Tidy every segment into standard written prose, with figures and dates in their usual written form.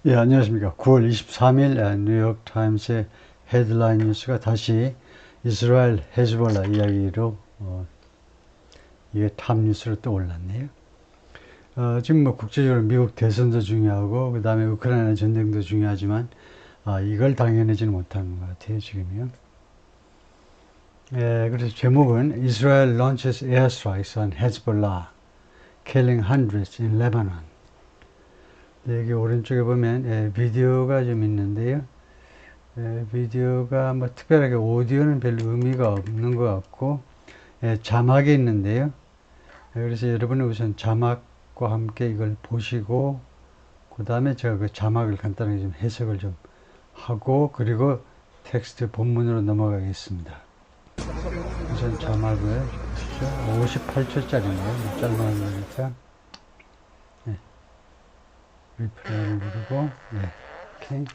예, 안녕하십니까. 9월 23일 뉴욕타임스의 헤드라인 뉴스가 다시 이스라엘 헤즈볼라 이야기로 이게 탑 뉴스로 또 올랐네요. 지금 뭐 국제적으로 미국 대선도 중요하고 그 다음에 우크라이나 전쟁도 중요하지만 이걸 당연하지는 못하는 것 같아요, 지금요. 예, 그래서 제목은 Israel launches airstrikes on Hezbollah, killing hundreds in Lebanon. 여기 오른쪽에 보면 비디오가 좀 있는데요. 비디오가 뭐 특별하게 오디오는 별 의미가 없는 것 같고 자막이 있는데요. 그래서 여러분은 우선 자막과 함께 이걸 보시고 그 다음에 제가 그 자막을 간단하게 좀 해석을 좀 하고 그리고 텍스트 본문으로 넘어가겠습니다. 우선 자막을 보시죠. 58초짜리네요. 짧은 거니까 리플레이를 누르고 오케이.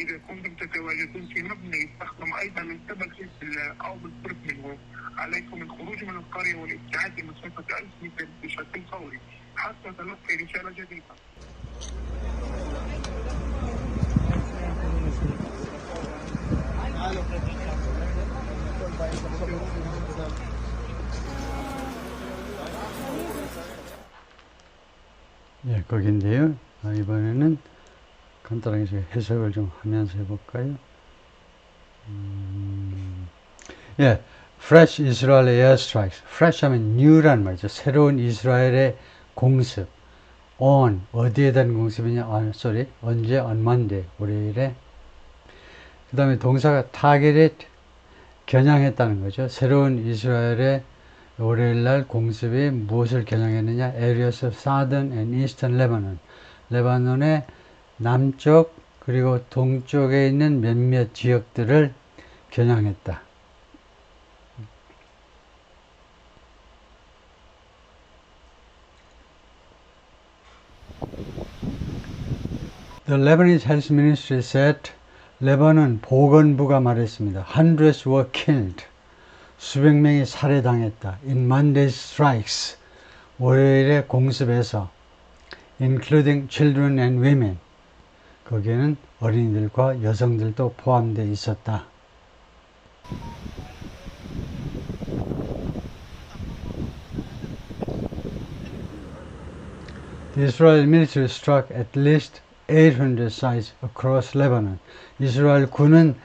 إذا كنتم تتواجدون في مبنى يستخدم أيضا من قبل حزب أو بالقرب منه، عليكم الخروج من القرية والابتعاد بمسافة 1000 متر بشكل فوري حتى تلقي رسالة جديدة. 예, 거긴데요. 이번에는 간단하게 해석을 좀 하면서 해볼까요? 예, Fresh Israel Airstrikes. Fresh 하면 new란 말이죠. 새로운 이스라엘의 공습. On, 어디에 대한 공습이냐? 언제? On Monday, 월요일에. 그 다음에 동사가 targeted, 겨냥했다는 거죠. 새로운 이스라엘의 월요일날 공습이 무엇을 겨냥했느냐? Areas of Southern and Eastern Lebanon. 레바논의 남쪽 그리고 동쪽에 있는 몇몇 지역들을 겨냥했다. The Lebanese Health Ministry said 레바논 보건부가 말했습니다. Hundreds were killed. 수백 명이 살해당했다. In Monday's strikes. 월요일의 공습에서 including children and women. 거기에는 어린이들과 여성들도 포함되어 있었다. The Israel military struck at least 800 sites across Lebanon. 이스라엘 군은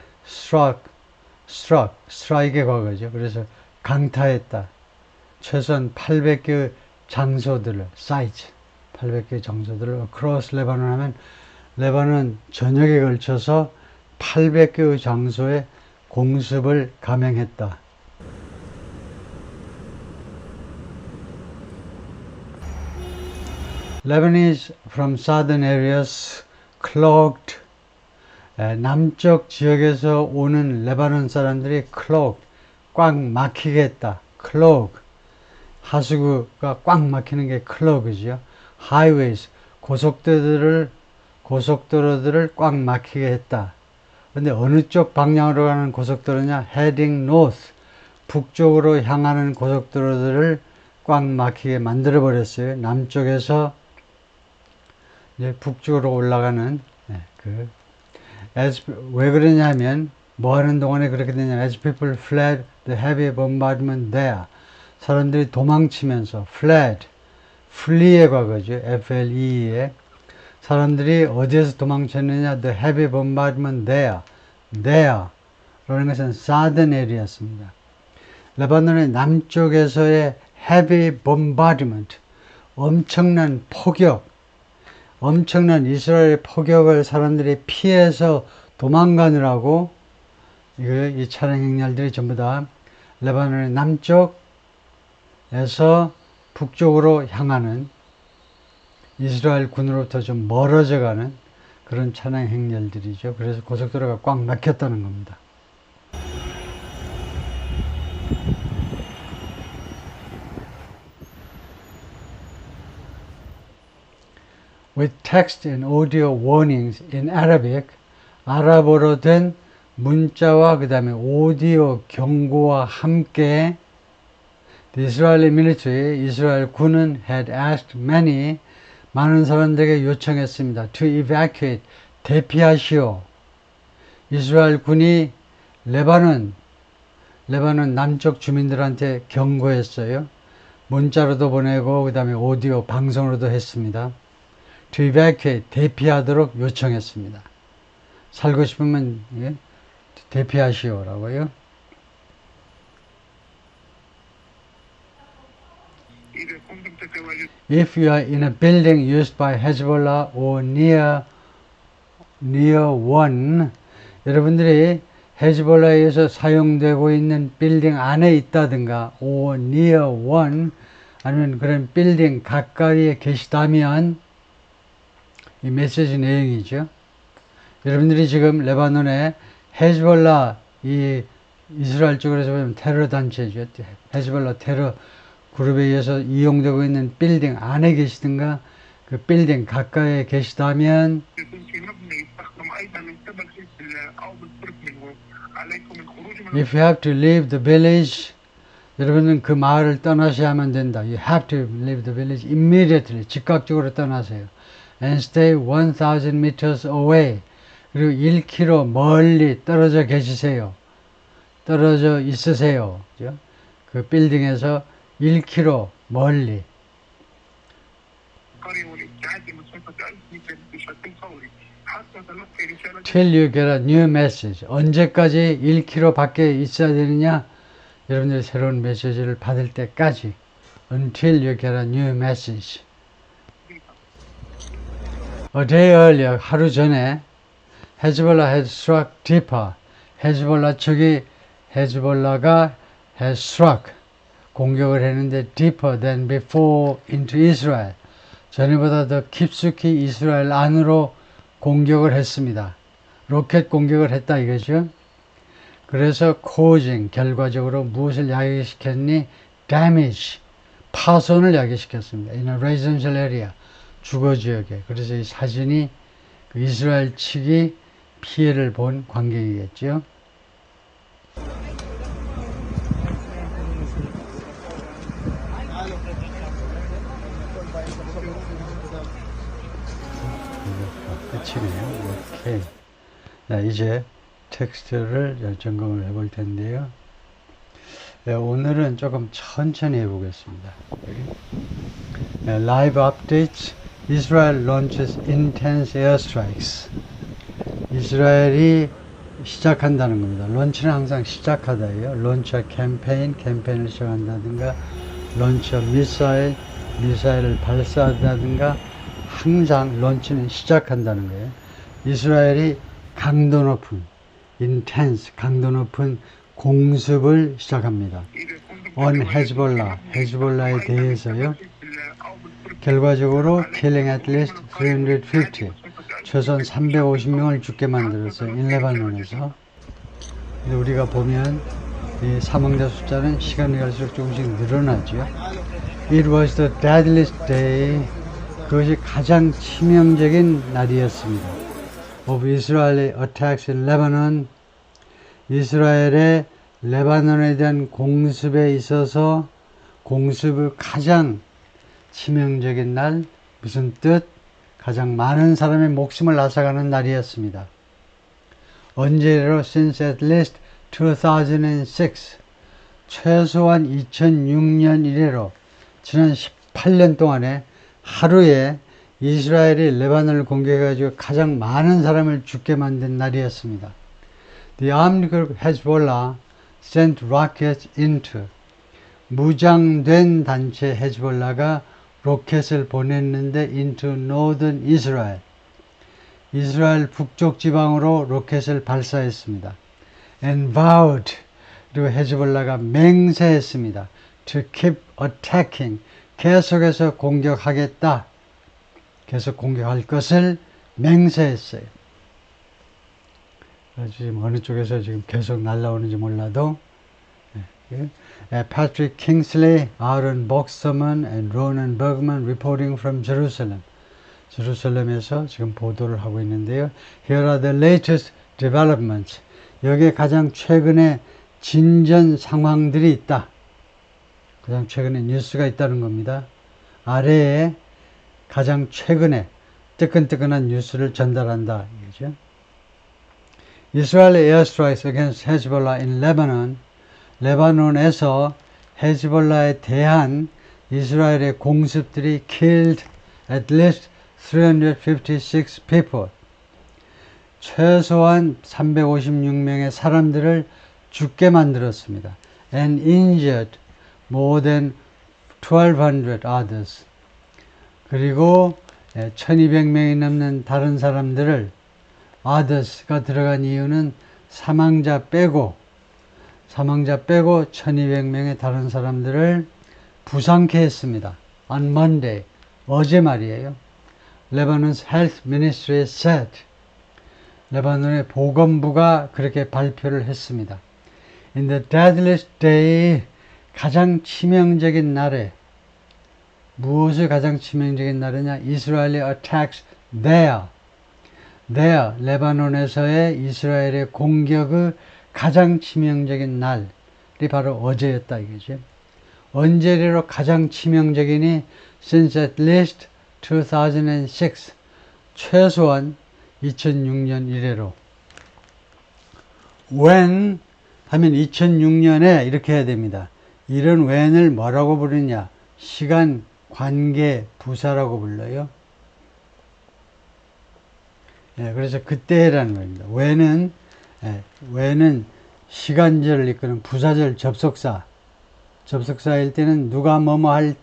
strike의 과거죠. 그래서 강타했다. 최소한 800개의 장소들을, sites, 800개의 장소들을 across Lebanon 하면 레바논 전역에 걸쳐서 800개의 장소에 공습을 감행했다. Lebanese from southern areas clogged. 남쪽 지역에서 오는 레바논 사람들이 clogged, 꽉 막히게 했다. clog, 하수구가 꽉 막히는 게 clog이죠. highways, 고속도로들을 꽉 막히게 했다. 근데 어느 쪽 방향으로 가는 고속도로냐? heading north, 북쪽으로 향하는 고속도로들을 꽉 막히게 만들어 버렸어요. 남쪽에서 이제 북쪽으로 올라가는 왜 그러냐면 뭐 하는 동안에 그렇게 되냐? As people fled the heavy bombardment there. 사람들이 도망치면서 fled, flee의 과거죠. F-L-E-에 사람들이 어디에서 도망쳤느냐? The heavy bombardment there. 라는 것은 southern area였습니다. 레바논의 남쪽에서의 heavy bombardment, 엄청난 폭격, 엄청난 이스라엘의 폭격을 사람들이 피해서 도망가느라고 이 차량 행렬들이 전부 다 레바논의 남쪽에서 북쪽으로 향하는 이스라엘 군으로부터 좀 멀어져 가는 그런 찬양 행렬들이죠. 그래서 고속도로가 꽉 막혔다는 겁니다. With text and audio warnings in Arabic, 아랍어로 된 문자와 그 다음에 오디오 경고와 함께 The Israeli military, 이스라엘 군은 had asked many, 많은 사람들에게 요청했습니다. To evacuate, 대피하시오. 이스라엘 군이 레바논 남쪽 주민들한테 경고했어요. 문자로도 보내고 그 다음에 오디오 방송으로도 했습니다. To evacuate, 대피하도록 요청했습니다. 살고 싶으면 대피하시오라고요. If you are in a building used by Hezbollah or near one, 여러분들이 헤즈볼라에서 사용되고 있는 빌딩 안에 있다든가 or near one, 아니면 그런 빌딩 가까이에 계시다면, 이 메시지 내용이죠. 여러분들이 지금 레바논에 헤즈볼라, 이 이스라엘 쪽으로서 보면 테러 단체죠. 헤즈볼라 테러 그룹에 의해서 이용되고 있는 빌딩 안에 계시든가 그 빌딩 가까이에 계시다면 If you have to leave the village, 여러분은 그 마을을 떠나셔야만 된다. You have to leave the village immediately. 즉각적으로 떠나세요. And stay 1,000 meters away. 그리고 1km 멀리 떨어져 계시세요. 떨어져 있으세요. 그죠? 그 빌딩에서 1km 멀리. Till you get a new message. 언제까지 1km 밖에 있어야 되느냐? 여러분들이 새로운 메시지를 받을 때까지. Until you get a new message. A day earlier, 하루 전에 Hezbollah had struck deeper. 헤즈볼라 측이 헤즈볼라가 had struck. 공격을 했는데 deeper than before into Israel. 전에보다 더 깊숙이 이스라엘 안으로 공격을 했습니다. 로켓 공격을 했다 이거죠. 그래서 causing, 결과적으로 무엇을 야기시켰니? damage, 파손을 야기시켰습니다. in a residential area, 주거 지역에. 그래서 이 사진이 그 이스라엘 측이 피해를 본 광경이겠죠. 끝이네요. 오케이. 자, 이제 텍스트를 점검을 해볼 텐데요. 네, 오늘은 조금 천천히 해보겠습니다. 네, Live updates. Israel launches intense airstrikes. 이스라엘이 시작한다는 겁니다. 런치는 항상 시작하다예요. 런처 캠페인을 시작한다든가, 런처 미사일을 발사한다든가, 항상 런치는 시작한다는 거예요. 이스라엘이 강도 높은, intense, 강도 높은 공습을 시작합니다. on 헤즈볼라에 대해서요. 결과적으로 killing at least 350, 최소한 350명을 죽게 만들었어요. 인레바논에서. 우리가 보면 이 사망자 숫자는 시간이 갈수록 조금씩 늘어나죠. It was the deadliest day. 그것이 가장 치명적인 날이었습니다. Of Israeli attacks in Lebanon. 이스라엘의 레바논에 대한 공습에 있어서 공습의 가장 치명적인 날, 무슨 뜻? 가장 많은 사람의 목숨을 앗아가는 날이었습니다. 언제로 since at least 2006, 최소한 2006년 이래로 지난 18년 동안에 하루에 이스라엘이 레바논을 공격해가지고 가장 많은 사람을 죽게 만든 날이었습니다. The armed group Hezbollah sent rockets into, 무장된 단체 헤즈볼라가 로켓을 보냈는데 into northern Israel, 이스라엘 북쪽 지방으로 로켓을 발사했습니다. And vowed, 그리고 헤즈볼라가 맹세했습니다. To keep attacking, 계속해서 공격하겠다. 계속 공격할 것을 맹세했어요. 지금 어느 쪽에서 지금 계속 날라오는지 몰라도 Patrick Kingsley, Aaron Boxerman, and Ronan Bergman reporting from Jerusalem. 제루살렘에서 지금 보도를 하고 있는데요. Here are the latest developments. 여기에 가장 최근의 진전 상황들이 있다. 가장 최근에 뉴스가 있다는 겁니다. 아래에 가장 최근에 뜨끈뜨끈한 뉴스를 전달한다. 이거죠. Israel airstrikes against Hezbollah in Lebanon. 레바논에서 헤즈볼라에 대한 이스라엘의 공습들이 killed at least 356 people. 최소한 356명의 사람들을 죽게 만들었습니다. And injured more than 1200 others. 그리고 1200명이 넘는 다른 사람들을 others가 들어간 이유는 사망자 빼고 1200명의 다른 사람들을 부상케 했습니다. On Monday, 어제 말이에요. Lebanon's Health Ministry said, 레바논의 보건부가 그렇게 발표를 했습니다. In the deadliest day, 가장 치명적인 날에, 무엇을 가장 치명적인 날이냐? Israeli attacks there, 레바논에서의 이스라엘의 공격의 가장 치명적인 날이 바로 어제였다 이거죠. 언제로 가장 치명적이니? Since at least 2006, 최소한 2006년 이래로. When 하면 2006년에 이렇게 해야 됩니다. 이런 when을 뭐라고 부르냐? 시간 관계 부사라고 불러요. 그래서 그때라는 겁니다. when은 시간절을 이끄는 부사절 접속사일 때는 누가 뭐뭐 할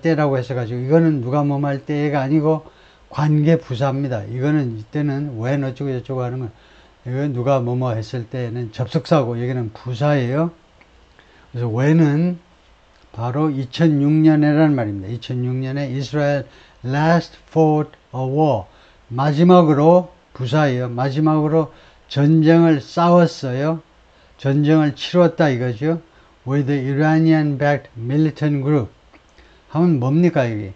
때라고 해서가지고 이거는 누가 뭐뭐 할 때가 아니고 관계 부사입니다. 이거는 이때는 when 어쩌고 저쩌고 하는 건 이건 누가 뭐뭐 했을 때는 접속사고 여기는 부사예요. 그래서 when은 바로 2006년에라는 말입니다. 2006년에 Israel last fought a war. 마지막으로 부사예요. 마지막으로 전쟁을 싸웠어요. 전쟁을 치렀다 이거죠. With the Iranian-backed militant group. 하면 뭡니까 이게?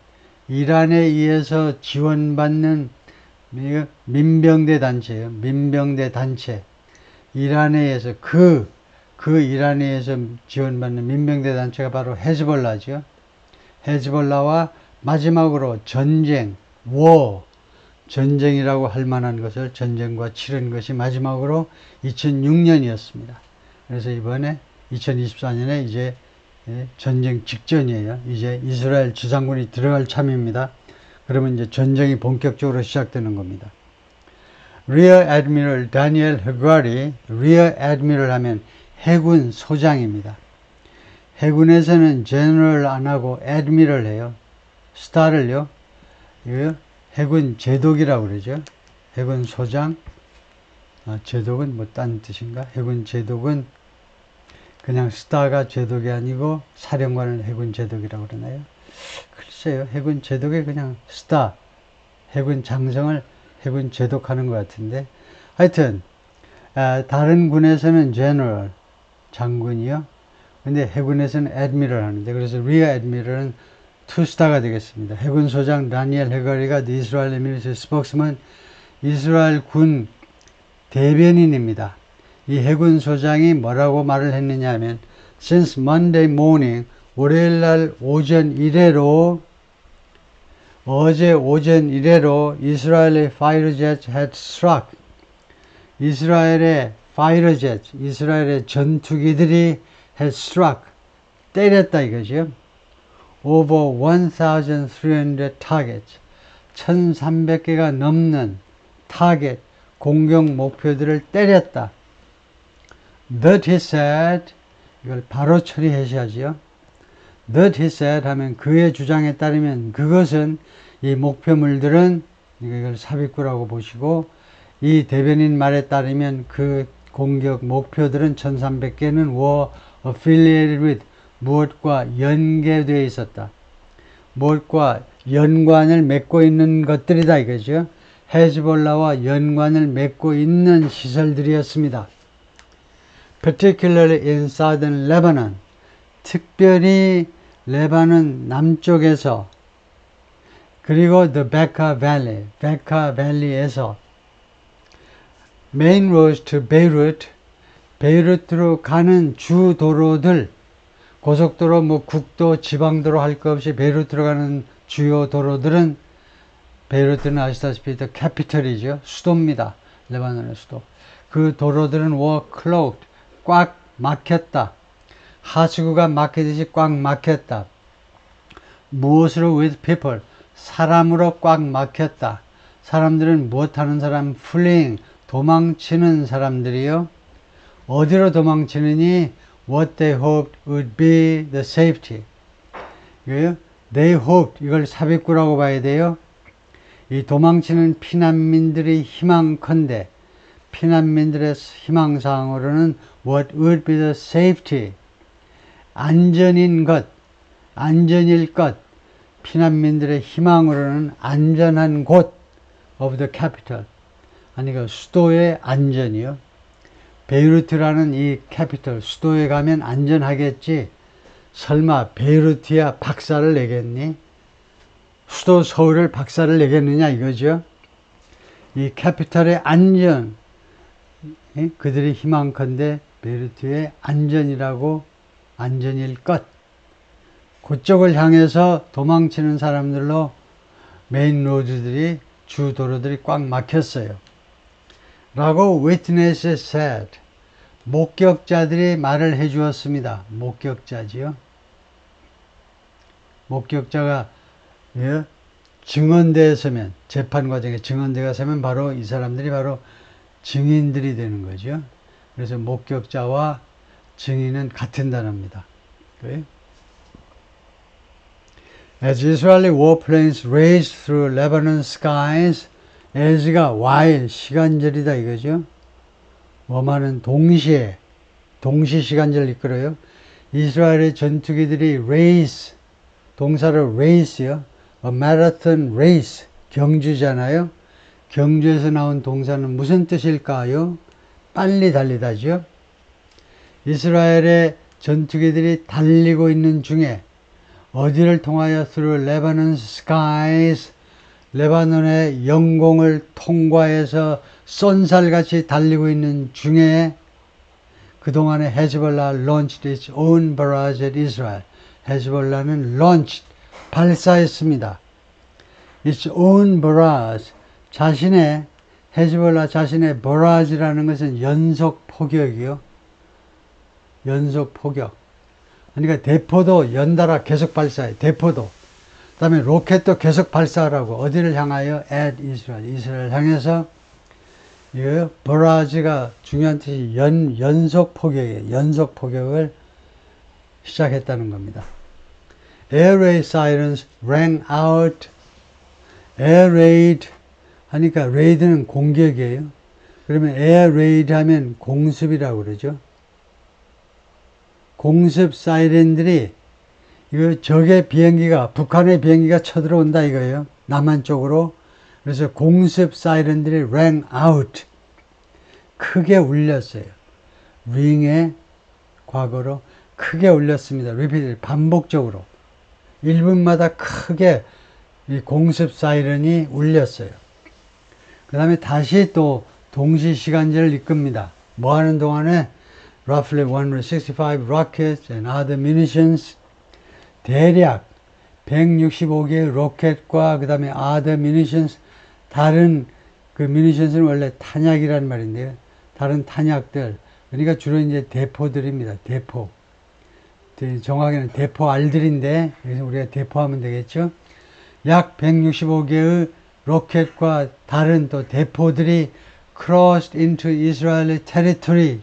이란에 의해서 지원받는 민병대 단체예요. 민병대 단체. 이란에 의해서 그 이란에 의해서 지원받는 민병대 단체가 바로 헤즈볼라죠. 헤즈볼라와 마지막으로 전쟁, 전쟁이라고 할 만한 것을 전쟁과 치른 것이 마지막으로 2006년이었습니다. 그래서 이번에 2024년에 이제 전쟁 직전이에요. 이제 이스라엘 지상군이 들어갈 참입니다. 그러면 이제 전쟁이 본격적으로 시작되는 겁니다. Rear Admiral Daniel Hagari, Rear Admiral 하면 해군 소장입니다. 해군에서는 General 안 하고 Admiral 해요. 스타를요. 이거 해군 제독이라고 그러죠. 해군 소장. 제독은 뭐 딴 뜻인가? 해군 제독은 그냥 스타가 제독이 아니고 사령관을 해군 제독이라고 그러나요? 글쎄요. 해군 제독이 그냥 스타, 해군 장성을 해군 제독하는 것 같은데 하여튼 다른 군에서는 제너럴, 장군이요. 근데 해군에서는 애드미럴 하는데 그래서 리어 애드미럴은 투스타가 되겠습니다. 해군 소장 다니엘 헤거리가 The Israeli Military Spokesman, 이스라엘 군 대변인입니다. 이 해군 소장이 뭐라고 말을 했느냐 하면 Since Monday morning, 월요일날 오전 이래로 어제 오전 이래로 Israeli fighter jets had struck. 이스라엘의 fighter jets, 이스라엘의 전투기들이 had struck, 때렸다 이거죠. Over 1,300 targets, 1,300개가 넘는 타겟, 공격 목표들을 때렸다. That he said, 이걸 바로 처리하셔야죠. That he said 하면 그의 주장에 따르면 그것은 이 목표물들은 이걸 삽입구라고 보시고 이 대변인 말에 따르면 그 공격 목표들은 1,300개는 were affiliated with 무엇과 연계되어 있었다. 무엇과 연관을 맺고 있는 것들이다 이거죠. 헤즈볼라와 연관을 맺고 있는 시설들이었습니다. Particularly in southern Lebanon, 특별히 레바논 남쪽에서, 그리고 the Bekaa Valley, 베카 밸리에서 main roads to Beirut, 베이루트로 가는 주 도로들, 고속도로, 뭐 국도, 지방도로 할 것 없이 베이루트로 가는 주요 도로들은, 베이루트는 아시다시피 the capital이죠. 수도입니다. 레바논의 수도. 그 도로들은 were clogged, 꽉 막혔다. 하수구가 막히듯이 꽉 막혔다. 무엇으로? with people, 사람으로 꽉 막혔다. 사람들은 무엇하는 사람? fleeing, 도망치는 사람들이요. 어디로 도망치느니? what they hoped would be the safety. 이거요. they hoped, 이걸 삽입구라고 봐야 돼요. 이 도망치는 피난민들의 희망컨대, 피난민들의 희망사항으로는 what would be the safety, 안전인 것, 안전일 것, 피난민들의 희망으로는 안전한 곳 of the capital, 아니 그 수도의 안전이요. 베이루트라는 이 캐피털, 수도에 가면 안전하겠지. 설마 베이루트야 박살을 내겠니? 수도 서울을 박살을 내겠느냐 이거죠. 이 캐피털의 안전, 그들이 희망컨대 베이루트의 안전이라고, 안전일 것, 그쪽을 향해서 도망치는 사람들로 메인 로드들이, 주 도로들이 꽉 막혔어요. 라고 witnesses said, 목격자들이 말을 해 주었습니다. 목격자지요. 목격자가, 예, 증언대에 서면, 재판 과정에 증언대가 서면 바로 이 사람들이 바로 증인들이 되는 거죠. 그래서 목격자와 증인은 같은 단어입니다. 그래요? As Israeli warplanes raced through Lebanon skies, as가 while, 시간절이다 이거죠. 뭐하는 동시에, 동시 시간절 이끌어요. 이스라엘의 전투기들이 race, 동사로 race요. A marathon race, 경주잖아요. 경주에서 나온 동사는 무슨 뜻일까요? 빨리 달리다죠. 이스라엘의 전투기들이 달리고 있는 중에 어디를 통하여 through Lebanon skies, 레바논의 영공을 통과해서 쏜살같이 달리고 있는 중에 그동안에 헤즈볼라 launched its own barrage at Israel. 헤즈볼라는 launched, 발사했습니다. its own barrage, 자신의, 헤즈볼라 자신의 barrage라는 것은 연속 포격이요. 연속 포격. 그러니까 대포도 연달아 계속 발사해. 대포도. 그 다음에 로켓도 계속 발사하라고. 어디를 향하여? at Israel. 이스라엘 향해서. 이 버라지가 중요한 뜻이 연속 포격이에요. 연속 포격을 시작했다는 겁니다. Air raid sirens rang out. Air raid 하니까 raid는 공격이에요. 그러면 air raid 하면 공습이라고 그러죠. 공습 사이렌들이, 이거 적의 비행기가, 북한의 비행기가 쳐들어온다 이거예요. 남한 쪽으로. 그래서 공습 사이렌들이 rang out, 크게 울렸어요. ring의 과거로 크게 울렸습니다. repeat, 반복적으로. 1분마다 크게 이 공습 사이렌이 울렸어요. 그 다음에 다시 또 동시시간제를 이끕니다. 뭐 하는 동안에 roughly 165 rockets and other munitions, 대략 165개의 로켓과 그 다음에 other munitions, 다른 그 munitions은 원래 탄약이란 말인데요. 다른 탄약들, 그러니까 주로 이제 대포들입니다. 대포. 정확히는 대포알들인데 여기서 우리가 대포하면 되겠죠. 약 165개의 로켓과 다른 또 대포들이 crossed into Israeli territory,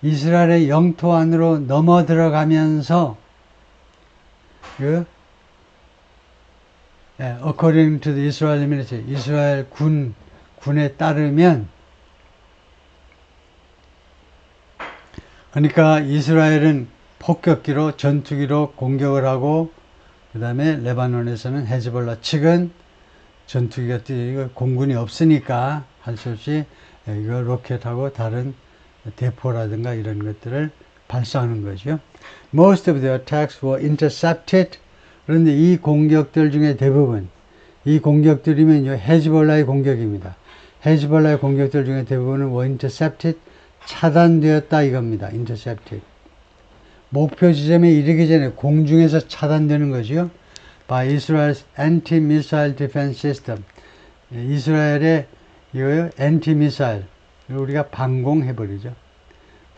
이스라엘의 영토 안으로 넘어 들어가면서 according to the Israeli military, 이스라엘 군에 따르면, 그러니까 이스라엘은 폭격기로, 전투기로 공격을 하고 그 다음에 레바논에서는 헤즈볼라 측은 전투기가 공군이 없으니까 할 수 없이 이거 로켓하고 다른 대포라든가 이런 것들을 발사하는 거죠. Most of the attacks were intercepted. 그런데 이 공격들 중에 대부분, 이 공격들이면 헤즈볼라의 공격입니다. 헤즈볼라의 공격들 중에 대부분은 were intercepted, 차단되었다 이겁니다. intercepted. 목표 지점에 이르기 전에 공중에서 차단되는 거죠. By Israel's anti-missile defense system. 이스라엘의 이거요, anti-missile. 우리가 방공해버리죠.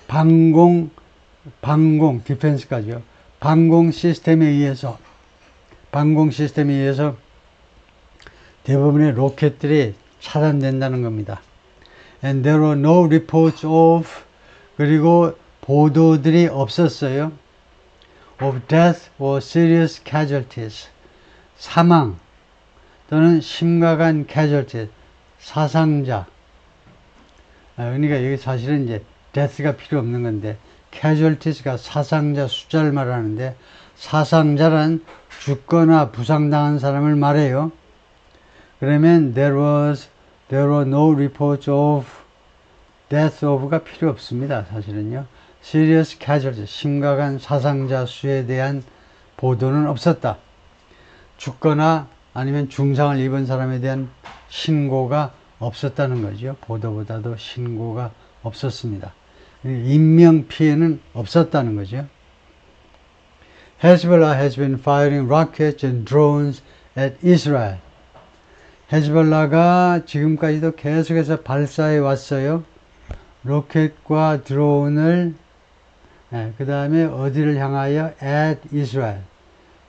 방공, 디펜스까지요. 방공 시스템에 의해서 대부분의 로켓들이 차단된다는 겁니다. And there were no reports of, 그리고 보도들이 없었어요. of death or serious casualties. 사망 또는 심각한 casualties. 사상자. 그러니까 여기 사실은 이제 death가 필요 없는 건데 casualties가 사상자 숫자를 말하는데 사상자란 죽거나 부상당한 사람을 말해요. 그러면 there were no reports of death of가 필요 없습니다. 사실은요. serious casualties, 심각한 사상자 수에 대한 보도는 없었다. 죽거나 아니면 중상을 입은 사람에 대한 신고가 없었다는 거죠. 보도보다도 신고가 없었습니다. 인명 피해는 없었다는 거죠. Hezbollah has been firing rockets and drones at Israel. 헤즈볼라가 지금까지도 계속해서 발사해 왔어요. 로켓과 드론을 그 다음에 어디를 향하여? at Israel.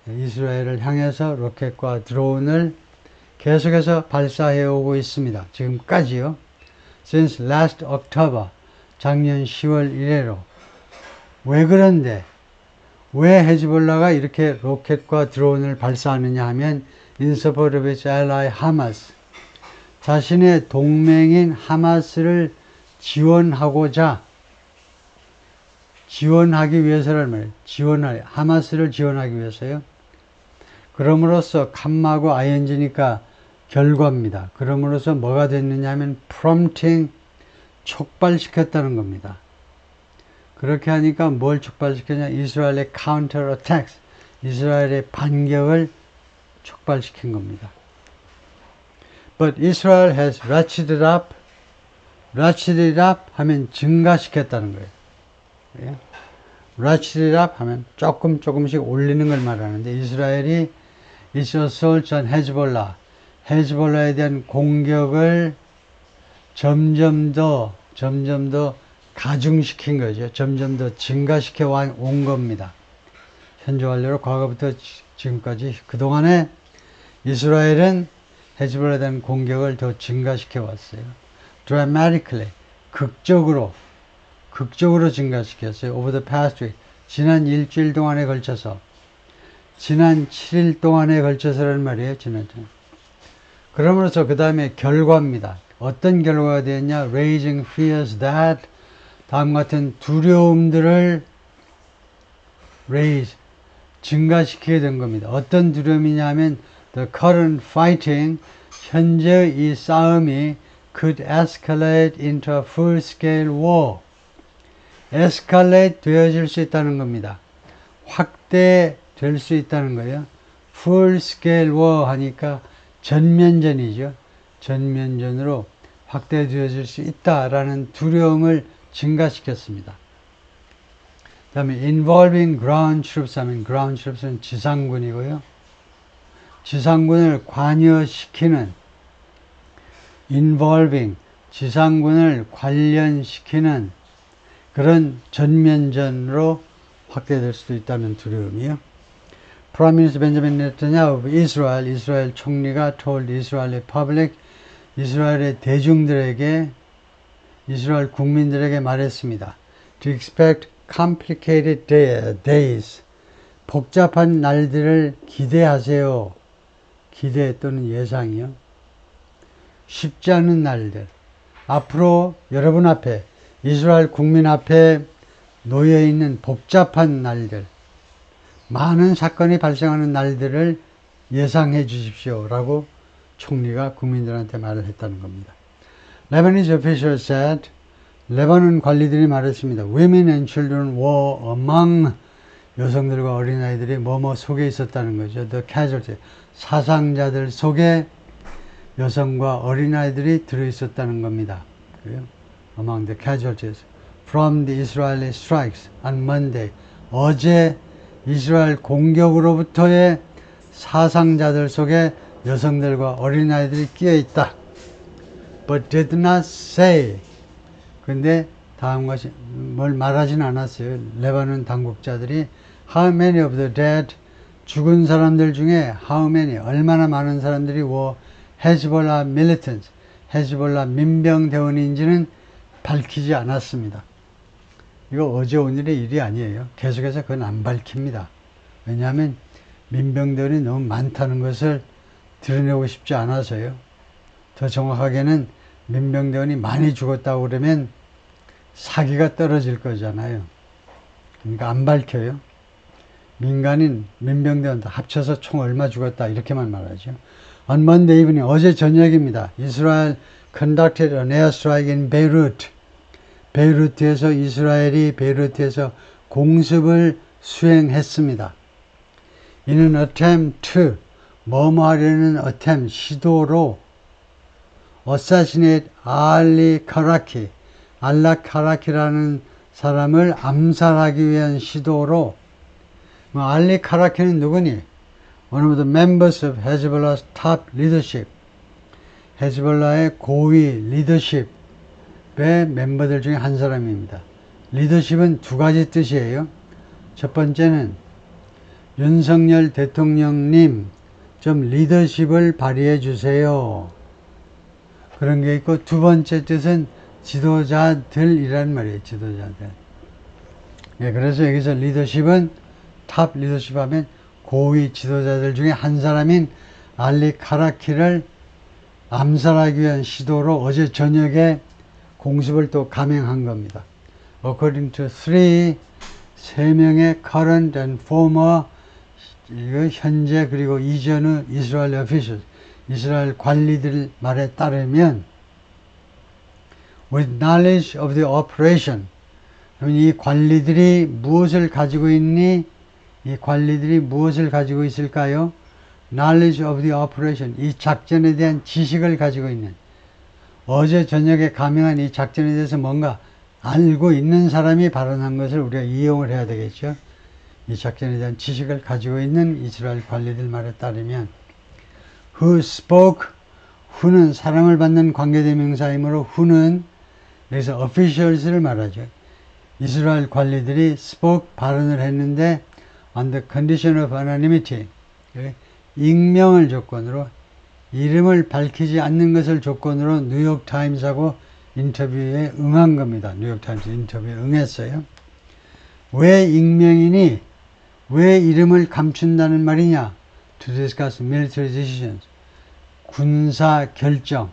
이스라엘을 향해서 로켓과 드론을 계속해서 발사해 오고 있습니다. 지금까지요. Since last October. 작년 10월 이래로. 왜 그런데? 왜 헤즈볼라가 이렇게 로켓과 드론을 발사하느냐 하면 in support of its ally Hamas. 자신의 동맹인 하마스를 지원하기 위해서란 말이에요. 하마스를 지원하기 위해서요. 그럼으로써 캄마고 ing니까 결과입니다. 그럼으로써 뭐가 됐느냐 하면 prompting, 촉발시켰다는 겁니다. 그렇게 하니까 뭘 촉발시켰냐? 이스라엘의 counter attacks, 이스라엘의 반격을 촉발시킨 겁니다. But Israel has ratcheted up 하면 증가시켰다는 거예요. 예? ratcheted up 하면 조금씩 올리는 걸 말하는데 이스라엘이 its assaults on Hezbollah, 헤즈볼라에 대한 공격을 점점 더 가중시킨 거죠. 점점 더 증가시켜 온 겁니다. 현재 완료로 과거부터 지금까지 그동안에 이스라엘은 헤즈볼라에 대한 공격을 더 증가시켜 왔어요. dramatically, 극적으로 증가시켰어요. over the past week, 지난 일주일 동안에 걸쳐서, 지난 7일 동안에 걸쳐서라는 말이에요. 그러므로서 그 다음에 결과입니다. 어떤 결과가 되었냐? raising fears that, 다음과 같은 두려움들을 증가시키게 된 겁니다. 어떤 두려움이냐 하면 the current fighting, 현재 이 싸움이 could escalate into a full-scale war. escalate 되어질 수 있다는 겁니다. 확대될 수 있다는 거예요. full-scale war 하니까 전면전이죠. 전면전으로 확대되어질 수 있다라는 두려움을 증가시켰습니다. 그 다음에 involving ground troops 하면 ground troops는 지상군이고요. 지상군을 관여시키는 involving, 지상군을 관련시키는 그런 전면전으로 확대될 수도 있다는 두려움이요. Prime Minister Benjamin Netanyahu of Israel, 이스라엘 총리가 told Israeli public, 이스라엘의 대중들에게, 이스라엘 국민들에게 말했습니다. To expect complicated days, 복잡한 날들을 기대하세요. 기대 또는 예상이요. 쉽지 않은 날들. 앞으로 여러분 앞에, 이스라엘 국민 앞에 놓여있는 복잡한 날들, 많은 사건이 발생하는 날들을 예상해 주십시오 라고 총리가 국민들한테 말을 했다는 겁니다. Lebanese officials said, 레바논 관리들이 말했습니다. Women and children were among, 여성들과 어린아이들이 뭐뭐 속에 있었다는 거죠. The casualty, 사상자들 속에 여성과 어린아이들이 들어있었다는 겁니다. Among the casualties from the Israeli strikes on Monday, 어제 이스라엘 공격으로부터의 사상자들 속에 여성들과 어린아이들이 끼어있다. But did not say. 근데 다음 것이 뭘 말하진 않았어요. 레바논 당국자들이 How many of the dead, 죽은 사람들 중에 how many, 얼마나 많은 사람들이 were Hezbollah militants, 헤즈볼라 민병대원인지는 밝히지 않았습니다. 이거 어제 오늘의 일이 아니에요. 계속해서 그건 안 밝힙니다. 왜냐하면 민병대원이 너무 많다는 것을 드러내고 싶지 않아서요. 더 정확하게는 민병대원이 많이 죽었다고 그러면 사기가 떨어질 거잖아요. 그러니까 안 밝혀요. 민간인, 민병대원 다 합쳐서 총 얼마 죽었다 이렇게만 말하죠. On Monday evening, 어제 저녁입니다. Israel conducted an airstrike in Beirut. 베이루트에서 이스라엘이 베이루트에서 공습을 수행했습니다. 이는 attempt to, 뭐뭐 하려는 attempt, 시도로 assassinate 알리 카라키, 알라 카라키라는 사람을 암살하기 위한 시도로, 알리 카라키는 누구니? One of the members of Hezbollah's top leadership. 헤즈볼라의 고위 리더십의 멤버들 중에 한 사람입니다. 리더십은 두 가지 뜻이에요. 첫 번째는 윤석열 대통령님 좀 리더십을 발휘해 주세요. 그런 게 있고, 두 번째 뜻은 지도자들이란 말이에요. 지도자들. 예, 그래서 여기서 리더십은 탑 리더십 하면 고위 지도자들 중에 한 사람인 알리 카라키를 암살하기 위한 시도로 어제 저녁에 공습을 또 감행한 겁니다. According to 세 명의 current and former, 이거 현재 그리고 이전의 이스라엘 officials, 이스라엘 관리들 말에 따르면 with knowledge of the operation, 이 관리들이 무엇을 가지고 있니? 이 관리들이 무엇을 가지고 있을까요? knowledge of the operation, 이 작전에 대한 지식을 가지고 있는, 어제 저녁에 감행한 이 작전에 대해서 뭔가 알고 있는 사람이 발언한 것을 우리가 이용을 해야 되겠죠. 이 작전에 대한 지식을 가지고 있는 이스라엘 관리들 말에 따르면 who spoke, who는 사랑을 받는 관계대명사이므로 who는 여기서 officials를 말하죠. 이스라엘 관리들이 spoke, 발언을 했는데 on the condition of anonymity, 익명을 조건으로, 이름을 밝히지 않는 것을 조건으로 뉴욕타임스하고 인터뷰에 응한 겁니다. 뉴욕타임스 인터뷰에 응했어요. 왜 익명이니? 왜 이름을 감춘다는 말이냐? To discuss military decisions. 군사 결정,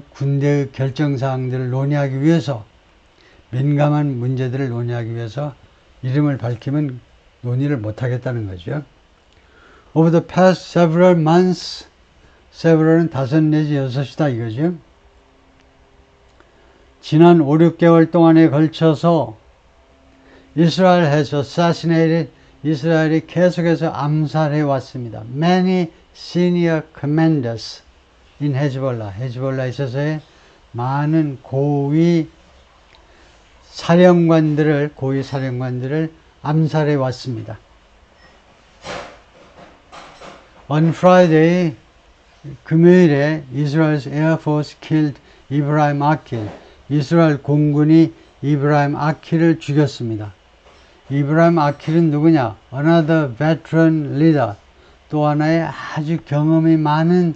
군대의 결정사항들을 논의하기 위해서, 민감한 문제들을 논의하기 위해서 이름을 밝히면 논의를 못하겠다는 거죠. Over the past several months, several은 5 내지 6이다 이거죠. 지난 5, 6개월 동안에 걸쳐서 Israel has assassinated, 이스라엘이 계속해서 암살해 왔습니다. Many senior commanders in Hezbollah, 헤즈볼라에 있어서의 많은 고위 사령관들을 암살해 왔습니다. On Friday, 금요일에 Israel's Air Force killed 이브라임 아킬, 이스라엘 공군이 이브라임 아킬을 죽였습니다. 이브라임 아킬은 누구냐? Another veteran leader, 또 하나의 아주 경험이 많은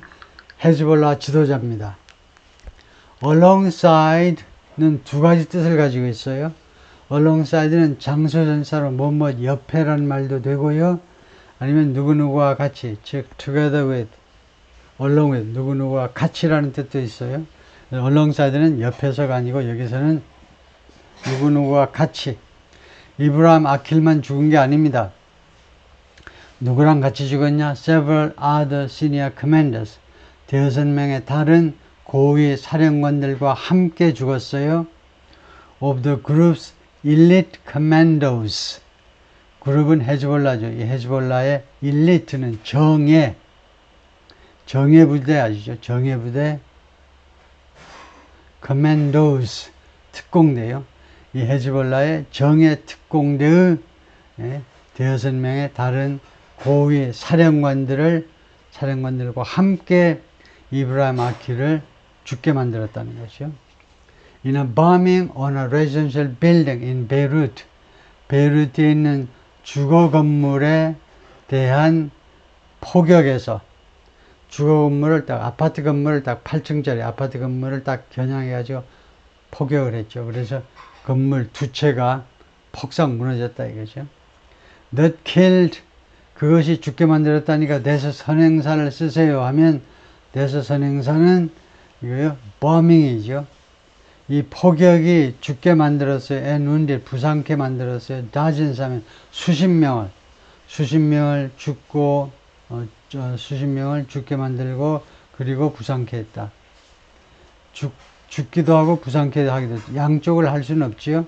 헤즈볼라 지도자입니다. Alongside는 두 가지 뜻을 가지고 있어요. Alongside는 장소전사로 뭐뭐 옆에란 말도 되고요. 아니면 누구누구와 같이, 즉 together with, along with, 누구누구와 같이라는 뜻도 있어요. alongside는 옆에서가 아니고 여기서는 누구누구와 같이. 이브라임 아킬만 죽은 게 아닙니다. 누구랑 같이 죽었냐? Several other senior commanders. 6명의 다른 고위 사령관들과 함께 죽었어요. Of the group's elite commandos. 그룹은 헤즈볼라죠. 이 헤즈볼라의 일리트는 정예 부대 아시죠? 정예 부대. commandos 특공대요. 이 헤즈볼라의 정예 특공대의 6명의 다른 고위 사령관들과 함께 이브라임 아키를 죽게 만들었다는 것이요. In a bombing on a residential building in Beirut, 베이루트에 있는 주거 건물에 대한 포격에서 주거 건물을 딱 아파트 건물을 딱 8층짜리 아파트 건물을 딱 겨냥해가지고 포격을 했죠. 그래서 건물 두 채가 폭삭 무너졌다 이거죠. That killed 그것이 죽게 만들었다니까 대서 선행사를 쓰세요 하면 대서 선행사는 이거요 bombing이죠. 이 폭격이 죽게 만들었어요. and wounded 부상케 만들었어요. dozens 하면 수십 명을 죽고 수십 명을 죽게 만들고 그리고 부상케 했다. 죽기도 하고 부상케 하기도 했다. 양쪽을 할 수는 없지요.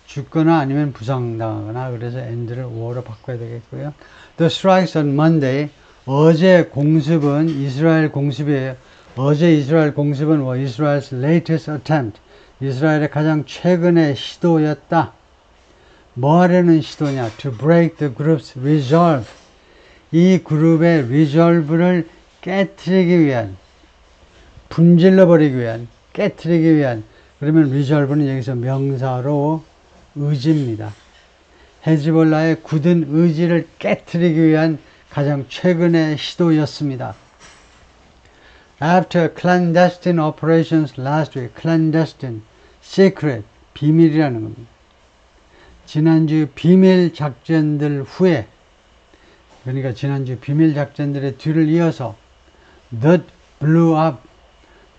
죽거나 아니면 부상당하거나 그래서 end를 war로 바꿔야 되겠고요. The strikes on Monday 어제 공습은 이스라엘 공습이에요. 어제 이스라엘 공습은 Israel's latest attempt 이스라엘의 가장 최근의 시도였다. 뭐 하려는 시도냐? To break the group's resolve. 이 그룹의 resolve를 깨트리기 위한, 분질러버리기 위한, 깨트리기 위한. 그러면 resolve는 여기서 명사로 의지입니다. 헤즈볼라의 굳은 의지를 깨트리기 위한 가장 최근의 시도였습니다. After clandestine operations last week, clandestine, secret, 비밀이라는 겁니다. 지난주 비밀 작전들 후에, 그러니까 지난주 비밀 작전들의 뒤를 이어서 that blew up,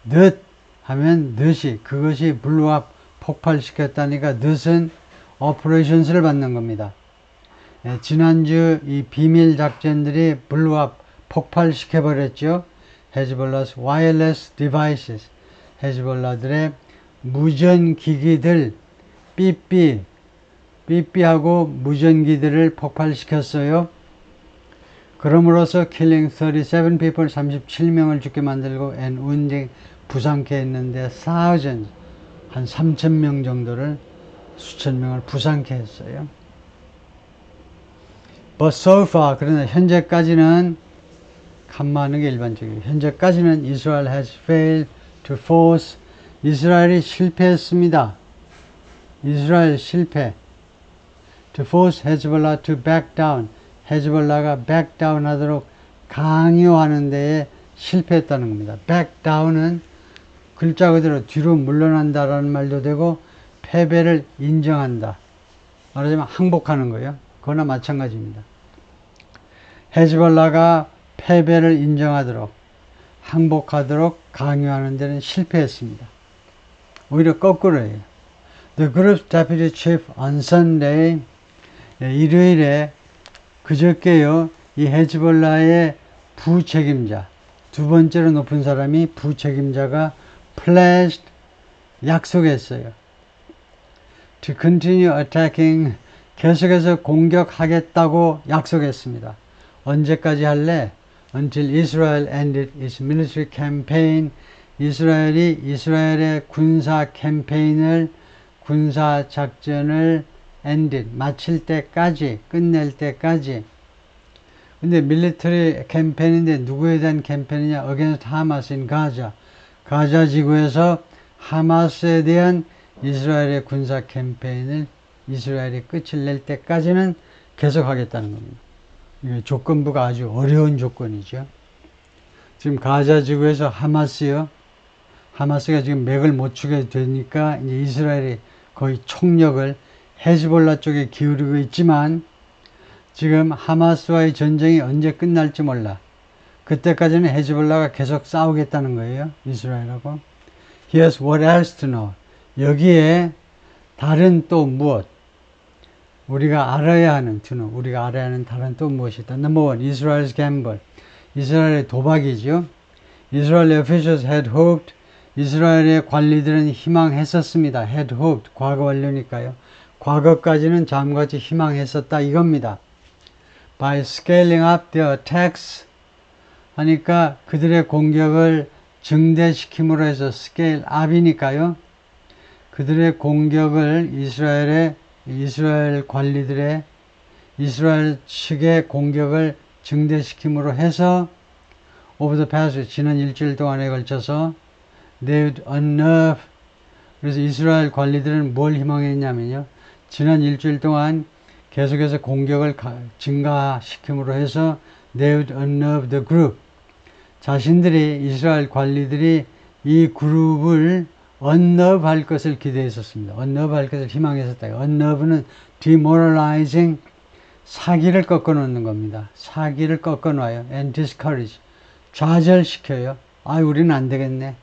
that 하면 that이, 그것이 blew up, 폭발시켰다니까 that은 operations를 받는 겁니다. 지난주 이 비밀 작전들이 blew up, 폭발시켜버렸죠. 헤즈볼라's wireless devices, 헤즈볼라들의 무전기기들, 삐삐하고 무전기들을 폭발시켰어요. 그럼으로써 killing 37 people, 37명을 죽게 만들고 and wounding, 부상케 했는데 thousands, 한 3,000명 정도를, 수천 명을 부상케 했어요. But so far, 그러나 현재까지는 간마하는 게 일반적이에요. 현재까지는 Israel has failed to force, 이스라엘이 실패했습니다. 이스라엘 실패. To force Hezbollah to back down, 헤즈볼라가 back down 하도록 강요하는 데에 실패했다는 겁니다. back down은 글자 그대로 뒤로 물러난다라는 말도 되고 패배를 인정한다. 말하자면 항복하는 거예요. 그거나 마찬가지입니다. 헤즈볼라가 패배를 인정하도록 항복하도록 강요하는 데는 실패했습니다. 오히려 거꾸로예요. The group's deputy chief on Sunday, 일요일에 그저께요, 이 헤즈볼라의 부책임자, 두 번째로 높은 사람이 부책임자가 pledged, 약속했어요. To continue attacking, 계속해서 공격하겠다고 약속했습니다. 언제까지 할래? Until Israel ended its military campaign, 이스라엘이 이스라엘의 군사 캠페인을, 군사 작전을 ended, 마칠 때까지, 끝낼 때까지. 근데 밀리터리 캠페인인데 누구에 대한 캠페인이냐? Against Hamas in Gaza. 가자 지구에서 하마스에 대한 이스라엘의 군사 캠페인을 이스라엘이 끝을 낼 때까지는 계속하겠다는 겁니다. 이게 조건부가 아주 어려운 조건이죠. 지금 가자 지구에서 하마스가 지금 맥을 못 추게 되니까 이제 이스라엘이 거의 총력을 헤즈볼라 쪽에 기울이고 있지만 지금 하마스와의 전쟁이 언제 끝날지 몰라. 그때까지는 헤즈볼라가 계속 싸우겠다는 거예요. 이스라엘하고. Here's what else to know. 여기에 다른 또 무엇? 우리가 알아야 하는 to know, 우리가 알아야 하는 다른 또 무엇이다. Number one, Israel's gamble. 이스라엘의 도박이죠. Israeli officials had hoped. 이스라엘의 관리들은 희망했었습니다. had hoped. 과거 완료니까요. 과거까지는 다음같이 희망했었다 이겁니다. By scaling up their attacks 하니까 그들의 공격을 증대시킴으로 해서 scale up이니까요. 그들의 공격을 이스라엘 관리들의 이스라엘 측의 공격을 증대시킴으로 해서 over the past 지난 일주일 동안에 걸쳐서 they would unnerve 그래서 이스라엘 관리들은 뭘 희망했냐면요. 지난 일주일 동안 계속해서 공격을 증가시킴으로 해서 they would unnerve the group 자신들이 이스라엘 관리들이 이 그룹을 unnerve 할 것을 기대했었습니다. unnerve 할 것을 희망했었다. unnerve는 demoralizing 사기를 꺾어놓는 겁니다. 사기를 꺾어놔요. and discourage 좌절시켜요. 아, 우리는 안 되겠네.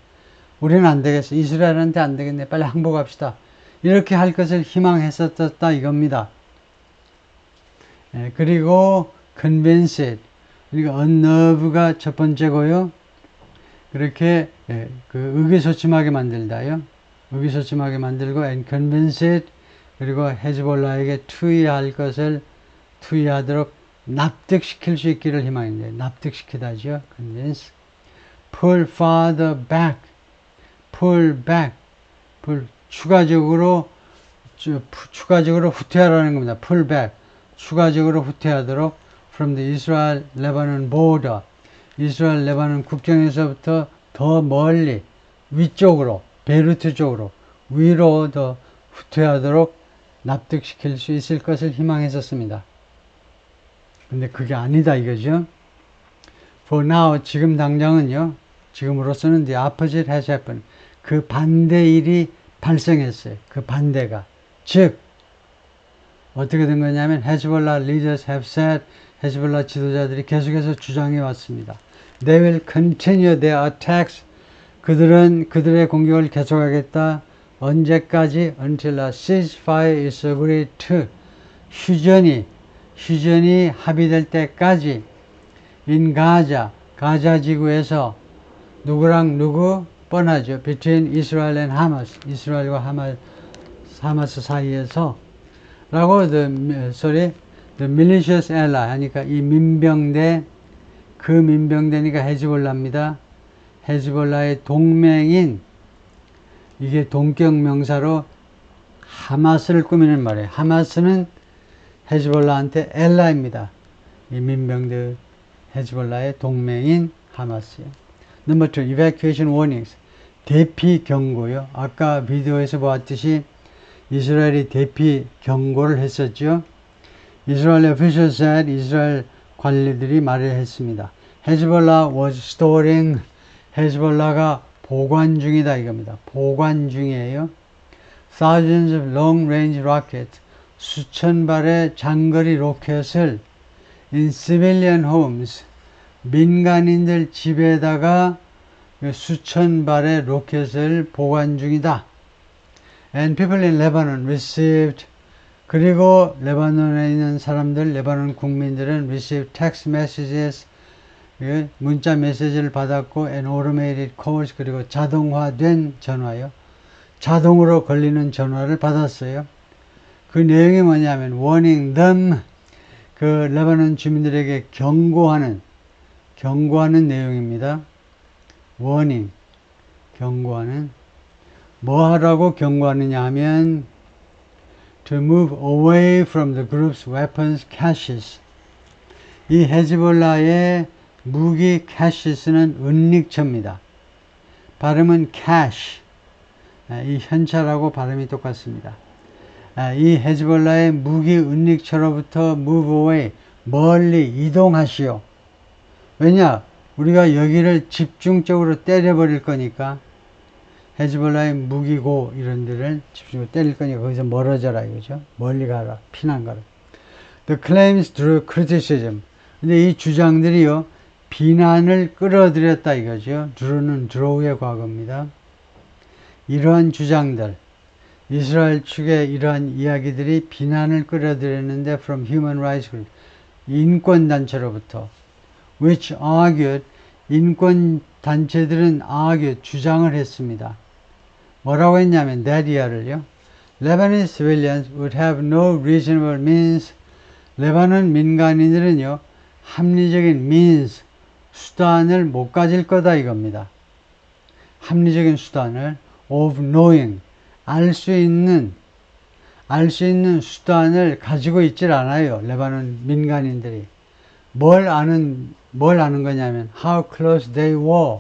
우리는 안 되겠어. 이스라엘한테 안 되겠네. 빨리 항복합시다. 이렇게 할 것을 희망했었다 이겁니다. 그리고 convinced 그러니까 unnerve가 첫 번째고요. 그렇게 그 의기소침하게 만들다요. 의기소침하게 만들고 and convinced 그리고 헤즈볼라에게 투의할 것을 투의하도록 납득시킬 수 있기를 희망했는데 납득시키다죠. convince pull farther back pull back 추가적으로 후퇴하라는 겁니다. pull back 추가적으로 후퇴하도록 from the Israel-Lebanon border 이스라엘 레바논 국경에서부터 더 멀리 위쪽으로 베이루트 쪽으로 위로 더 후퇴하도록 납득시킬 수 있을 것을 희망했었습니다. 근데 그게 아니다 이거죠. For now 지금 당장은요. 지금으로서는 the opposite has happened. 그 반대 일이 발생했어요. 그 반대가 즉 어떻게 된 거냐면 Hezbollah leaders have said 헤즈볼라 지도자들이 계속해서 주장해 왔습니다. They will continue their attacks. 그들은 그들의 공격을 계속하겠다. 언제까지? Until a ceasefire is agreed to. 휴전이 합의될 때까지 in Gaza, 가자 지구에서 누구랑 누구 뻔하죠. Between Israel and Hamas. 이스라엘과 하마스 사이에서 라고 The malicious ally 하니까 이 민병대 그 민병대니까 헤즈볼라입니다. 헤즈볼라의 동맹인 이게 동격 명사로 하마스를 꾸미는 말이에요. 하마스는 헤즈볼라한테 엘라입니다. 이 민병대 헤즈볼라의 동맹인 하마스요. Number 2, evacuation warnings. 대피 경고요. 아까 비디오에서 보았듯이 이스라엘이 대피 경고를 했었죠. Israeli officials said, 이스라엘 관리들이 말을 했습니다. Hezbollah was storing, 헤즈볼라가 보관 중이다 이겁니다. 보관 중이에요. Thousands of long-range rockets, 수천 발의 장거리 로켓을 in civilian homes, 민간인들 집에다가 수천 발의 로켓을 보관 중이다. And people in Lebanon received 그리고 레바논에 있는 사람들, 레바논 국민들은 receive text messages, 문자 메시지를 받았고 and automated calls 그리고 자동화된 전화요. 자동으로 걸리는 전화를 받았어요. 그 내용이 뭐냐면 warning them 그 레바논 주민들에게 경고하는 내용입니다. warning 경고하는 뭐 하라고 경고하느냐 하면 to move away from the group's weapons caches. 이 헤즈볼라의 무기 caches는 은닉처입니다. 발음은 cache. 이 현찰하고 발음이 똑같습니다. 이 헤즈볼라의 무기 은닉처로부터 move away, 멀리 이동하시오. 왜냐? 우리가 여기를 집중적으로 때려버릴 거니까 헤즈볼라의 무기고 이런 데를 집중적으로 때릴 거니까 거기서 멀어져라 이거죠. 멀리 가라. 피난 가라. The claims drew criticism. 근데 이 주장들이요. 비난을 끌어들였다 이거죠. drew는 draw의 과거입니다. 이러한 주장들. 이스라엘 측의 이러한 이야기들이 비난을 끌어들였는데 from human rights group, 인권단체로부터 which argued, 인권단체들은 argued, 주장을 했습니다. 뭐라고 했냐면 that year를요. Lebanese civilians would have no reasonable means, 레바논 민간인들은요 합리적인 means, 수단을 못 가질 거다 이겁니다. 합리적인 수단을 of knowing, 알 수 있는 수단을 가지고 있질 않아요. 레바논 민간인들이. 뭘 아는 거냐면 how close they were.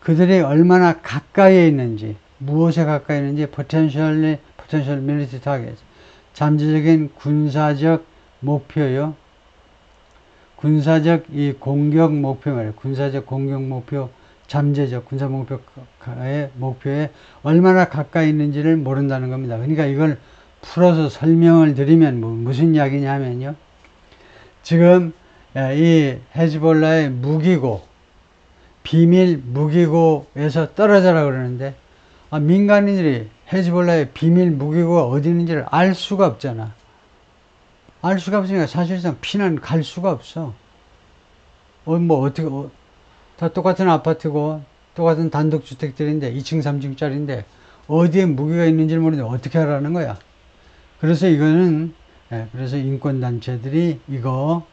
그들이 얼마나 가까이에 있는지, 무엇에 가까이 있는지 potential military targets. 잠재적인 군사적 목표요. 군사적 이 공격 목표 말이에요. 군사적 공격 목표, 잠재적 군사 목표에 얼마나 가까이 있는지를 모른다는 겁니다. 그러니까 이걸 풀어서 설명을 드리면 무슨 이야기냐면요. 지금 이 헤즈볼라의 무기고, 비밀 무기고에서 떨어져라 그러는데, 민간인들이 헤즈볼라의 비밀 무기고가 어디 있는지를 알 수가 없잖아. 알 수가 없으니까 사실상 피난 갈 수가 없어. 다 똑같은 아파트고, 똑같은 단독주택들인데, 2층, 3층짜리인데, 어디에 무기가 있는지를 모르는데 어떻게 하라는 거야. 그래서 이거는, 그래서 인권단체들이 이거,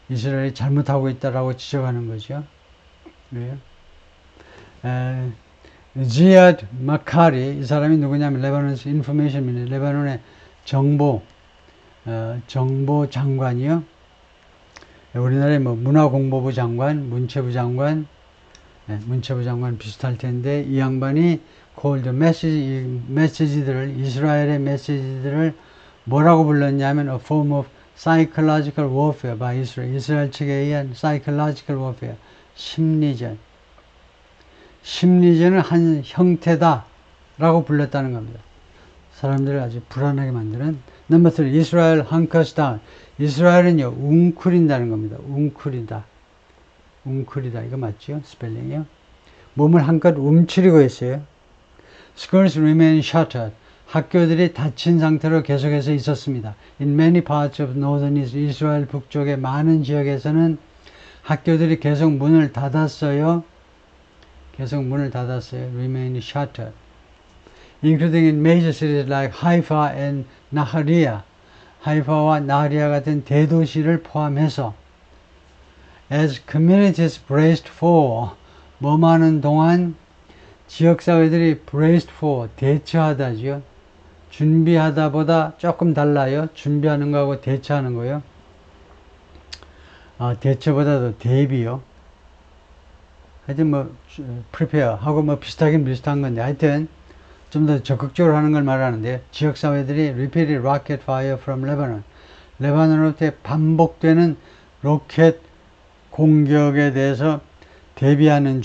이스라엘이 잘못하고 있다라고 지적하는 거죠. 그래요. 지아드 마카리, 이 사람이 누구냐면, 레바논스 인포메이션, 레바논의 정보 장관이요. 우리나라의 문화공보부 장관, 문체부 장관 비슷할 텐데, 이 양반이 called 메시지들을, 이스라엘의 메시지들을 뭐라고 불렀냐면, a form of psychological warfare by Israel. 이스라엘 측에 의한 psychological warfare, 심리전을 한 형태다라고 불렀다는 겁니다. 사람들을 아주 불안하게 만드는. 넘버 3, 이스라엘 hunkers down. 이스라엘은요, 웅크린다는 겁니다. 웅크리다. 이거 맞죠? 스펠링이요. 몸을 한껏 움츠리고 있어요. Schools remain shuttered. 학교들이 닫힌 상태로 계속해서 있었습니다. In many parts of northern Israel, 이스라엘 북쪽의 많은 지역에서는 학교들이 계속 문을 닫았어요. Remain shuttered. Including in major cities like Haifa and Nahariya. 하이파와 나하리아 같은 대도시를 포함해서 as communities braced for, 머무는 동안 지역사회들이 braced for, 대처하다죠. 준비하다보다 조금 달라요. 준비하는 거하고 대처하는 거요. 대처보다도 대비요. 하여튼 prepare 하고 비슷한 건데, 하여튼 좀 더 적극적으로 하는 걸 말하는데, 지역사회들이 repeated rocket fire from Lebanon, 레바논으로부터 반복되는 로켓 공격에 대해서 대비하는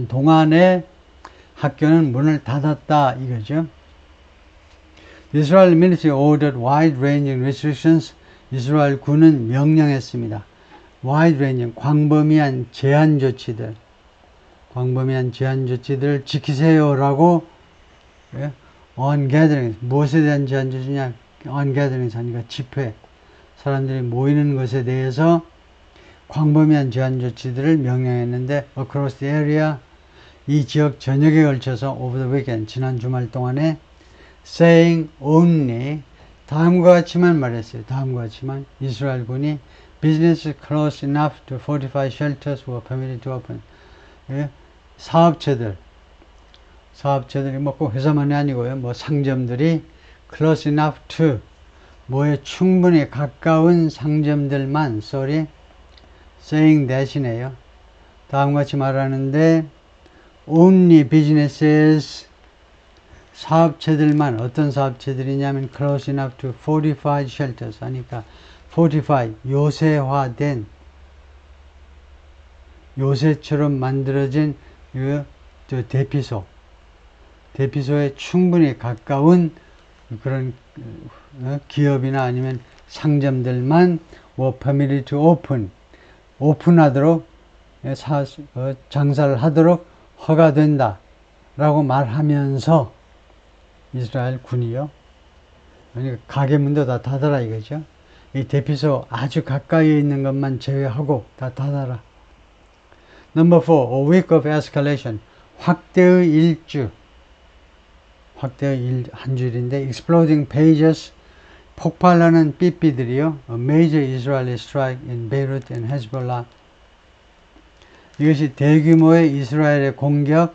동안에 학교는 문을 닫았다 이거죠. Israel military ordered wide-ranging restrictions. 이스라엘 군은 명령했습니다. wide-ranging, 광범위한 제한 조치들 지키세요라고. on gatherings, 무엇에 대한 제한 조치냐? on gatherings 하니까 집회, 사람들이 모이는 것에 대해서 광범위한 제한 조치들을 명령했는데, across the area, 이 지역 전역에 걸쳐서 over the weekend, 지난 주말 동안에 saying only, 다음과 같이만 말했어요. 이스라엘 군이 business close enough to fortify shelters were permitted to open. 사업체들이 꼭 회사만이 아니고요. 상점들이 close enough to, 뭐에 충분히 가까운 상점들만, saying that이네요. 다음같이 말하는데, only businesses, 사업체들만, 어떤 사업체들이냐면 close enough to fortified shelters 하니까, fortify, 요새화된, 요새처럼 만들어진 대피소에 충분히 가까운 그런 기업이나 아니면 상점들만 were permitted to 오픈하도록, 장사를 하도록 허가된다. 라고 말하면서 이스라엘 군이요. 그러니까 가게 문도 다 닫아라 이거죠. 이 대피소 아주 가까이에 있는 것만 제외하고 다 닫아라. Number 4. A week of escalation. 확대의 일주. 확대의 한 줄인데 exploding pages. 폭발하는 삐삐들이요. A major Israeli strike in Beirut and Hezbollah. 이것이 대규모의 이스라엘의 공격,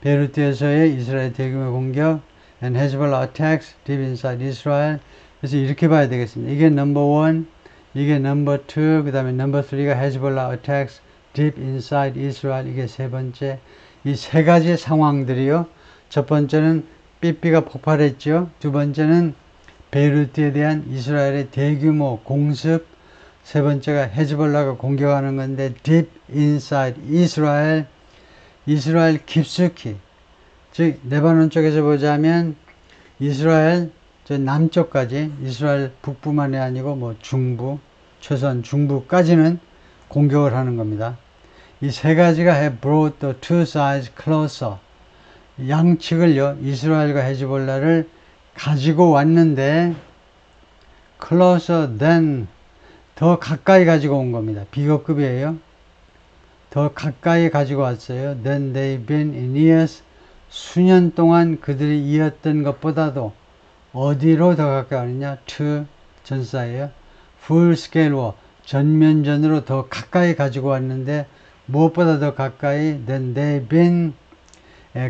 베이루트에서의 이스라엘 대규모 공격, and Hezbollah attacks deep inside Israel. 그래서 이렇게 봐야 되겠습니다. 이게 number 1, 이게 number 2, 그 다음에 number 3가 Hezbollah attacks deep inside Israel. 이게 세 번째. 이 세 가지 상황들이요. 첫 번째는 삐삐가 폭발했죠. 두 번째는 베이루트에 대한 이스라엘의 대규모 공습. 세 번째가 헤즈볼라가 공격하는 건데 deep inside Israel. 이스라엘 깊숙이. 즉 레바논 쪽에서 보자면 이스라엘 저 남쪽까지 이스라엘 북부만이 아니고 뭐 중부, 최소한 중부까지는 공격을 하는 겁니다. 이 세 가지가 have brought the two sides closer. 양측을요, 이스라엘과 헤즈볼라를 가지고 왔는데 closer than, 더 가까이 가지고 온 겁니다. 비교급이에요. 더 가까이 가지고 왔어요. Than they've been in years. 수년 동안 그들이 이었던 것보다도 어디로 더 가까이 왔느냐? To 전사예요. Full scale war. 전면전으로 더 가까이 가지고 왔는데 무엇보다 더 가까이 than they've been.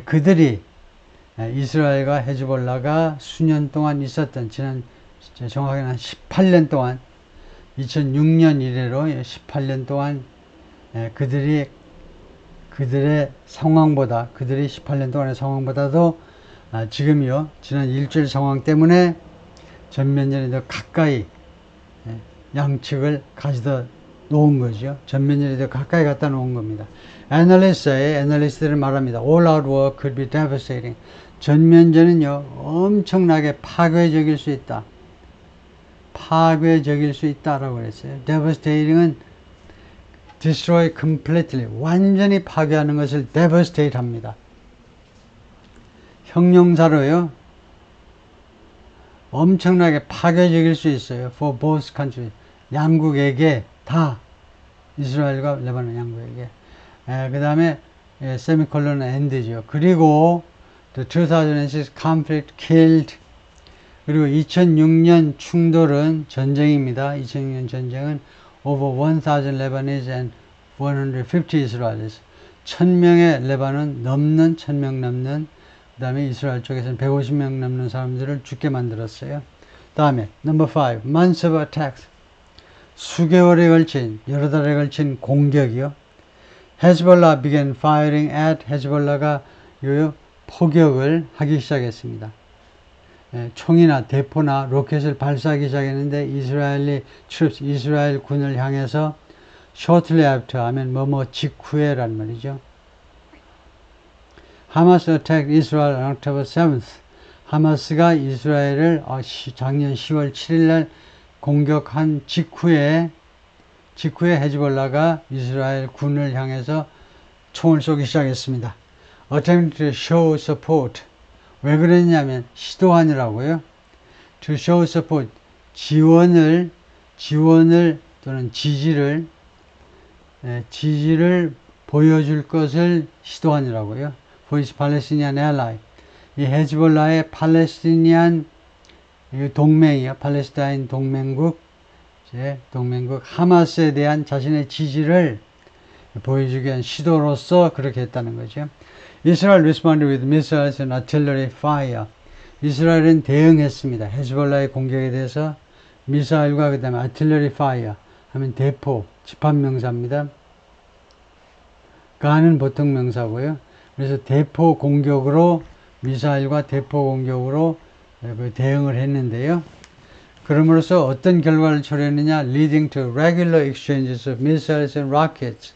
그들이 이스라엘과 헤즈볼라가 수년 동안 있었던, 지난 정확히는 한 18년 동안, 2006년 이래로 18년 동안 그들의 상황보다, 그들이 18년 동안의 상황보다도 지금이요, 지난 일주일 상황 때문에 전면전이 더 가까이 양측을 가져다 놓은 거죠. 전면전이 더 가까이 갖다 놓은 겁니다. 애널리스트들은 말합니다. All out war could be devastating. 전면전은요, 엄청나게 파괴적일 수 있다. 파괴적일 수 있다라고 그랬어요. Devastating은 destroy completely. 완전히 파괴하는 것을 devastate 합니다. 형용사로요, 엄청나게 파괴적일 수 있어요. For both countries. 양국에게 다. 이스라엘과 레바논 양국에게. 그 다음에 세미콜론 end죠. 그리고 the 2006 conflict killed. 그리고 2006년 충돌은 전쟁입니다. 2006년 전쟁은 over 1,000 Lebanese and 150 Israelis. 1,000명의 레바논 넘는, 1,000명 넘는, 그 다음에 이스라엘 쪽에서는 150명 넘는 사람들을 죽게 만들었어요. 다음에 number 5, months of attacks. 수개월에 걸친, 여러 달에 걸친 공격이요. Hezbollah began firing at. 헤즈볼라가 포격을 하기 시작했습니다. 총이나 대포나 로켓을 발사하기 시작했는데 이스라엘 군을 향해서 shortly after 하면 뭐뭐 직후에란 말이죠. 하마스 attacked Israel on October 7th. 하마스가 이스라엘을 작년 10월 7일 날 공격한 직후에 헤즈볼라가 이스라엘 군을 향해서 총을 쏘기 시작했습니다. Attempt to show support. 왜 그랬냐면 시도하느라고요. To show support. 지원을 또는 지지를 보여줄 것을 시도하느라고요. For his Palestinian ally. 이 헤즈볼라의 팔레스티니안 동맹이요. 팔레스타인 동맹국 하마스에 대한 자신의 지지를 보여주기 위한 시도로서 그렇게 했다는 거죠. Israel responded with missiles and artillery fire. 이스라엘은 대응했습니다. 헤즈볼라의 공격에 대해서 미사일과 그 다음에 artillery fire 하면 대포, 집합명사입니다. 가는 보통 명사고요. 그래서 대포 공격으로, 미사일과 대포 공격으로 대응을 했는데요. 그럼으로써 어떤 결과를 초래했느냐? Leading to regular exchanges of missiles and rockets.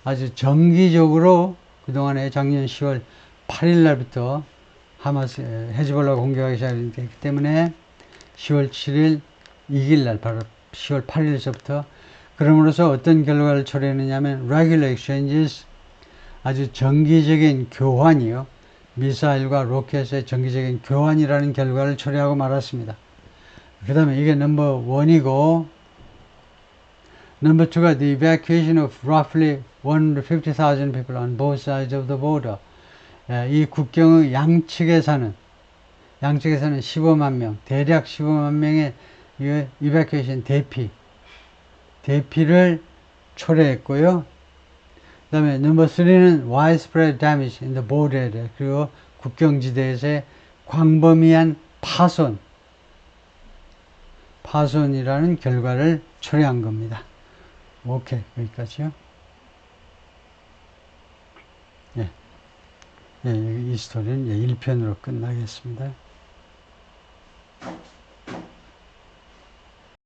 아주 정기적으로 그동안에 작년 10월 8일 날부터 헤즈볼라 공격하기 시작했기 때문에 10월 7일, 2일 날 바로 10월 8일서부터 그럼으로써 어떤 결과를 초래했느냐면 regular exchanges, 아주 정기적인 교환이요. 미사일과 로켓의 정기적인 교환이라는 결과를 초래하고 말았습니다. 그 다음에 이게 넘버 1이고, 넘버 2가 the evacuation of roughly 150,000 people on both sides of the border. 이 국경의 양측에서는 15만 명, 대략 15만 명의 evacuation 대피를 초래했고요. 그 다음에 넘버 3는 widespread damage in the border area. 그리고 국경지대에서의 광범위한 파손이라는 결과를 초래한 겁니다. 오케이, 여기까지요. 예. 이 스토리는 1편으로 끝나겠습니다.